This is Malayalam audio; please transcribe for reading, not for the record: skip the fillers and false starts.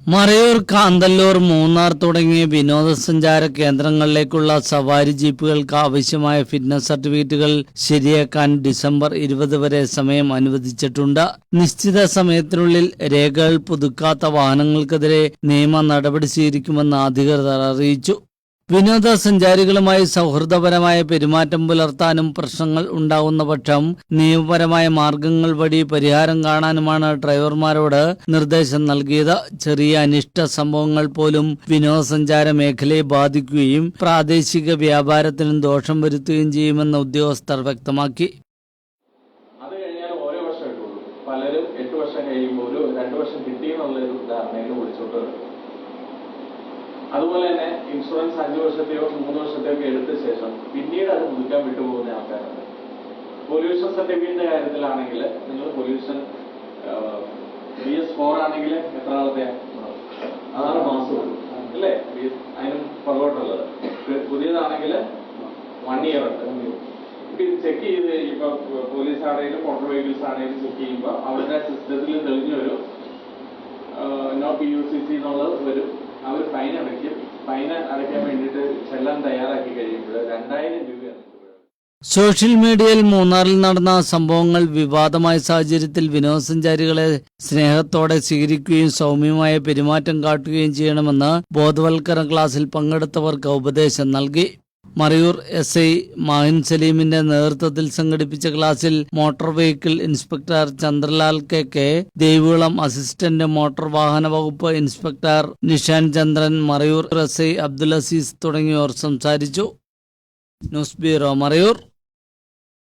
മറയൂർ, കാന്തല്ലൂർ, മൂന്നാർ തുടങ്ങിയ വിനോദസഞ്ചാര കേന്ദ്രങ്ങളിലേക്കുള്ള സവാരി ജീപ്പുകൾക്ക് ആവശ്യമായ ഫിറ്റ്നസ് സർട്ടിഫിക്കറ്റുകൾ ശരിയാക്കാൻ ഡിസംബർ 20 വരെ സമയം അനുവദിച്ചിട്ടുണ്ട്. നിശ്ചിത സമയത്തിനുള്ളിൽ രേഖകൾ പുതുക്കാത്ത വാഹനങ്ങൾക്കെതിരെ നിയമ നടപടി സ്വീകരിക്കുമെന്ന് അധികൃതർ അറിയിച്ചു. വിനോദസഞ്ചാരികളുമായി സൗഹൃദപരമായ പെരുമാറ്റം പുലർത്താനും പ്രശ്നങ്ങൾ ഉണ്ടാകുന്ന പക്ഷം നിയമപരമായ മാർഗങ്ങൾ വഴി പരിഹാരം കാണാനുമാണ് ഡ്രൈവർമാരോട് നിർദ്ദേശം നൽകിയത്. ചെറിയ അനിഷ്ട സംഭവങ്ങൾ പോലും വിനോദസഞ്ചാര മേഖലയെ ബാധിക്കുകയും പ്രാദേശിക വ്യാപാരത്തിനും ദോഷം വരുത്തുകയും ചെയ്യുമെന്ന് ഉദ്യോഗസ്ഥർ വ്യക്തമാക്കി. അത് കഴിഞ്ഞാൽ ഓരോ വർഷം കിട്ടുള്ളൂ. പലരും 8 വർഷം കഴിയുമ്പോൾ ഒരു 2 വർഷം കിട്ടിയെന്നുള്ളൊരു ധാരണയിൽ വിളിച്ചോട്ട്. അതുപോലെ തന്നെ ഇൻഷുറൻസ് 5 വർഷത്തെയോ 3 വർഷത്തെയോ ഒക്കെ എടുത്ത ശേഷം പിന്നീട് അത് പുതുക്കാൻ വിട്ടുപോകുന്ന ആൾക്കാരുണ്ട്. പൊല്യൂഷൻ സർട്ടിഫിക്കറ്റിന്റെ കാര്യത്തിലാണെങ്കിൽ നിങ്ങൾ പൊല്യൂഷൻ BS4 ആണെങ്കിൽ എത്ര നാളത്തെ 6 മാസം അല്ലേ അതിനും പുറകോട്ടുള്ളത്. പുതിയതാണെങ്കിൽ 1 ഇയർ ഉണ്ട്. ഇപ്പൊ ഇത് ചെക്ക് ചെയ്ത് ഇപ്പൊ പോലീസ് ആണെങ്കിലും മോട്ടോർ വെഹിക്കിൾസ് ആണെങ്കിലും ചെക്ക് ചെയ്യുമ്പോൾ അവരുടെ സിസ്റ്റത്തിൽ തെളിഞ്ഞു വരും നോ PUCC എന്നുള്ളത് വരും. അവർ ഫൈൻ അടയ്ക്കും. ഫൈൻ അടയ്ക്കാൻ വേണ്ടിയിട്ട് ചെല്ലാൻ തയ്യാറാക്കി കഴിയുമ്പോൾ 2000 രൂപയാണ്. സോഷ്യൽ മീഡിയയിൽ മൂന്നാറിൽ നടന്ന സംഭവങ്ങൾ വിവാദമായ സാഹചര്യത്തിൽ വിനോദസഞ്ചാരികളെ സ്നേഹത്തോടെ സ്വീകരിക്കുകയും സൗമ്യമായ പെരുമാറ്റം കാട്ടുകയും ചെയ്യണമെന്ന് ബോധവൽക്കരണ ക്ലാസ്സിൽ പങ്കെടുത്തവർക്ക് ഉപദേശം നൽകി. മറയൂർ SI മാഹിൻ സലീമിന്റെ നേതൃത്വത്തിൽ സംഘടിപ്പിച്ച ക്ലാസിൽ motor vehicle inspector Chandralal KK, Devikulam assistant motor വാഹന വകുപ്പ് ഇൻസ്പെക്ടർ നിഷാൻ ചന്ദ്രൻ, മറയൂർ SI അബ്ദുൽ അസീസ് തുടങ്ങിയവർ സംസാരിച്ചു. News bureau, Marayur.